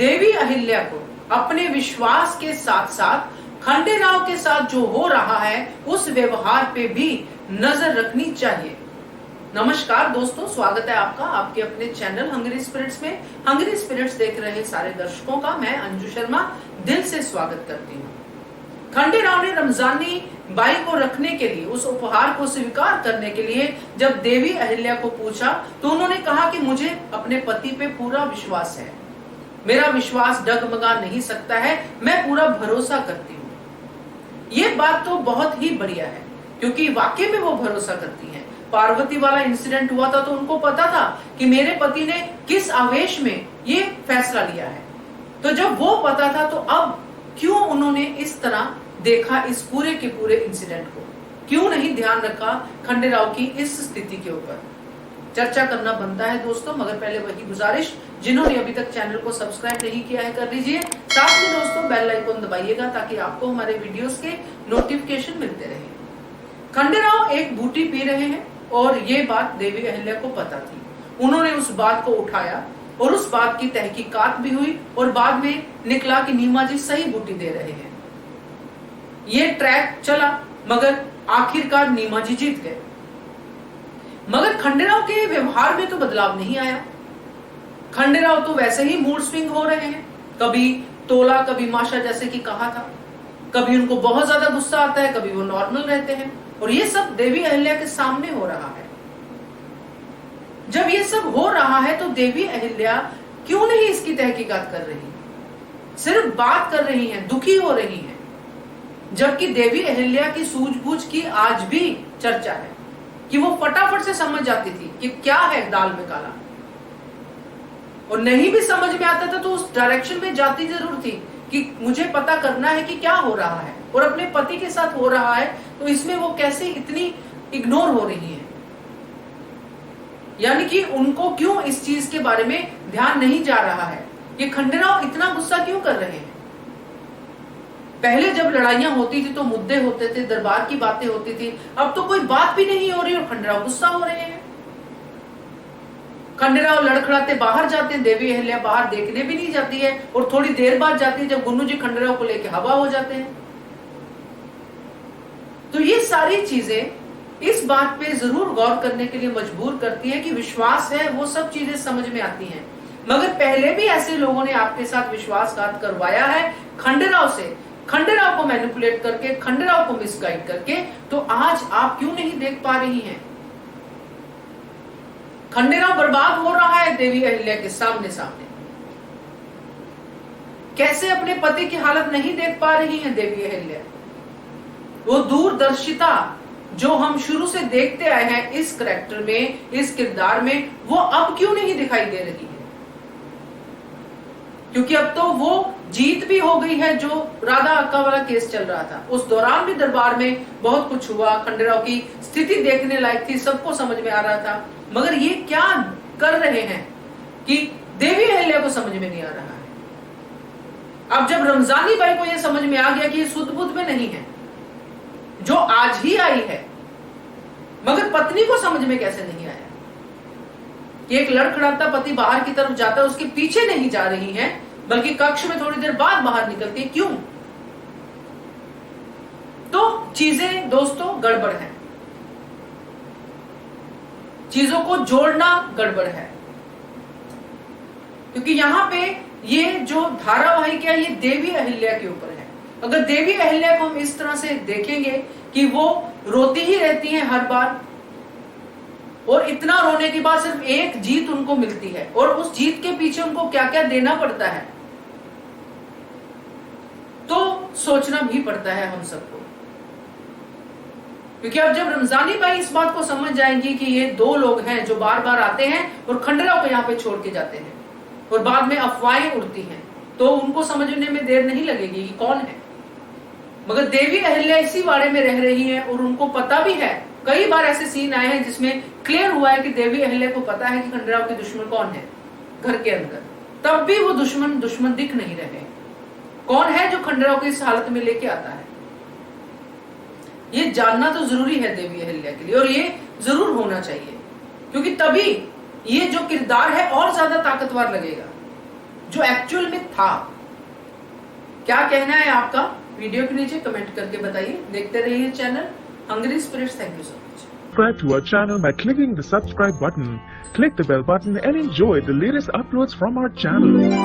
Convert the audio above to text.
देवी अहिल्या को अपने विश्वास के साथ साथ खंडेराव के साथ जो हो रहा है उस व्यवहार पे भी नजर रखनी चाहिए। नमस्कार दोस्तों, स्वागत है आपका आपके अपने चैनल हंग्री स्पिरिट्स में। हंग्री स्पिरिट्स देख रहे सारे दर्शकों का मैं अंजू शर्मा दिल से स्वागत करती हूँ। खंडेराव ने रमजानी बाई को रखने के लिए, उस उपहार को स्वीकार करने के लिए जब देवी अहिल्या को पूछा तो उन्होंने कहा कि मुझे अपने पति पे पूरा विश्वास है, मेरा विश्वास डगमगा नहीं सकता है, मैं पूरा भरोसा करती हूँ। ये बात तो बहुत ही बढ़िया है क्योंकि वाकई में वो भरोसा करती हैं। पार्वती वाला इंसिडेंट हुआ था तो उनको पता था कि मेरे पति ने किस आवेश में ये फैसला लिया है। तो जब वो पता था तो अब क्यों उन्होंने इस तरह देखा इस पूरे के पूरे इंसिडेंट को, क्यों नहीं ध्यान रखा खंडेराव की इस स्थिति के ऊपर। चर्चा करना बनता है दोस्तों, मगर पहले वही गुजारिश, जिन्होंने अभी तक चैनल को सब्सक्राइब नहीं किया है कर लीजिए। साथ में दोस्तों बेल आइकन दबाइएगा ताकि आपको हमारे वीडियोस के नोटिफिकेशन मिलते रहे। खंडेराव एक बूटी पी रहे हैं और ये बात देवी अहिल्या को पता थी। उन्होंने उस बात को उठाया और उस बात की तहकीकात भी हुई और बाद में निकला कि नीमा जी सही बूटी दे रहे हैं। ये ट्रैक चला मगर आखिरकार नीमा जी जीत गए। मगर खंडेराव के व्यवहार में तो बदलाव नहीं आया। खंडेराव तो वैसे ही मूड स्विंग हो रहे हैं, कभी तोला कभी माशा जैसे कि कहा था, कभी उनको बहुत ज्यादा गुस्सा आता है, कभी वो नॉर्मल रहते हैं। और ये सब देवी अहिल्या के सामने हो रहा है। जब ये सब हो रहा है तो देवी अहिल्या क्यों नहीं इसकी तहकीकात कर रही, सिर्फ बात कर रही हैं, दुखी हो रही हैं। जबकि देवी अहिल्या की सूझबूझ की आज भी चर्चा है कि वो फटाफट से समझ जाती थी कि क्या है दाल में काला, और नहीं भी समझ में आता था तो उस डायरेक्शन में जाती जरूर थी कि मुझे पता करना है कि क्या हो रहा है और अपने पति के साथ हो रहा है, तो इसमें वो कैसे इतनी इग्नोर हो रही है, यानी कि उनको क्यों इस चीज के बारे में ध्यान नहीं जा रहा है। ये खंडेराव इतना गुस्सा क्यों कर रहे हैं। पहले जब लड़ाइयां होती थी तो मुद्दे होते थे, दरबार की बातें होती थी, अब तो कोई बात भी नहीं हो रही और खंडेराव गुस्सा हो रहे हैं। खंडेराव लड़खड़ाते बाहर जाते हैं, देवी अहिल्या बाहर देखने भी नहीं जाती है और थोड़ी देर बाद जाती है जब गुन्नू जी खंडेराव को लेकर हवा हो जाते हैं। तो ये सारी चीजें इस बात पे जरूर गौर करने के लिए मजबूर करती है कि विश्वास है वो सब चीजें समझ में आती हैं, मगर पहले भी ऐसे लोगों ने आपके साथ विश्वासघात करवाया है खंडेराव से, खंडेराव को मैनिपुलेट करके, खंडेराव को मिसगाइड करके। तो आज आप क्यों नहीं देख पा रही हैं। खंडेराव बर्बाद हो रहा है देवी अहिल्या के सामने सामने। कैसे अपने पति की हालत नहीं देख पा रही है देवी अहिल्या। वो दूरदर्शिता जो हम शुरू से देखते आए हैं इस करैक्टर में, इस किरदार में, वो अब क्यों नहीं दिखाई दे रही है। क्योंकि अब तो वो जीत भी हो गई है। जो राधा अक्का वाला केस चल रहा था उस दौरान भी दरबार में बहुत कुछ हुआ, खंडेराव की स्थिति देखने लायक थी, सबको समझ में आ रहा था। मगर ये क्या कर रहे हैं कि देवी अहिल्या को समझ में नहीं आ रहा है। अब जब रमजानी बाई को यह समझ में आ गया कि ये सुध बुध में नहीं है, जो आज ही आई है, मगर पत्नी को समझ में कैसे नहीं आया कि एक लड़खड़ाता पति बाहर की तरफ जाता है, उसके पीछे नहीं जा रही है बल्कि कक्ष में थोड़ी देर बाद बाहर निकलती है, क्यों। तो चीजें दोस्तों गड़बड़ है, चीजों को जोड़ना गड़बड़ है। क्योंकि यहां पे ये जो धारावाहिक है ये देवी अहिल्या के ऊपर है। अगर देवी अहिल्या को हम इस तरह से देखेंगे कि वो रोती ही रहती हैं हर बार, और इतना रोने के बाद सिर्फ एक जीत उनको मिलती है और उस जीत के पीछे उनको क्या क्या देना पड़ता है, तो सोचना भी पड़ता है हम सबको। क्योंकि अब जब रमजानी बाई इस बात को समझ जाएंगी कि ये दो लोग हैं जो बार बार आते हैं और खंडेराव को यहाँ पे छोड़ के जाते हैं और बाद में अफवाहें उड़ती हैं, तो उनको समझने में देर नहीं लगेगी कि कौन है। मगर देवी अहिल्या इसी वाड़े में रह रही है और उनको पता भी है। कई बार ऐसे सीन आए हैं जिसमें क्लियर हुआ है कि देवी अहिल्या को पता है कि खंडेराव के दुश्मन कौन है घर के अंदर, तब भी वो दुश्मन दिख नहीं रहे। कौन है जो खंडेराव को इस हालत में लेके आता है, ये जानना तो जरूरी है देवी अहिल्या के लिए, और ये जरूर होना चाहिए। क्योंकि तभी ये जो किरदार है और ज्यादा ताकतवर लगेगा। जो एक्चुअल में था। क्या कहना है आपका? वीडियो के नीचे कमेंट करके बताइए। देखते रहिए channel Hungry Spirits. Thank you so much. Subscribe to our channel by clicking the subscribe button. Click the bell button and enjoy the latest uploads from our channel.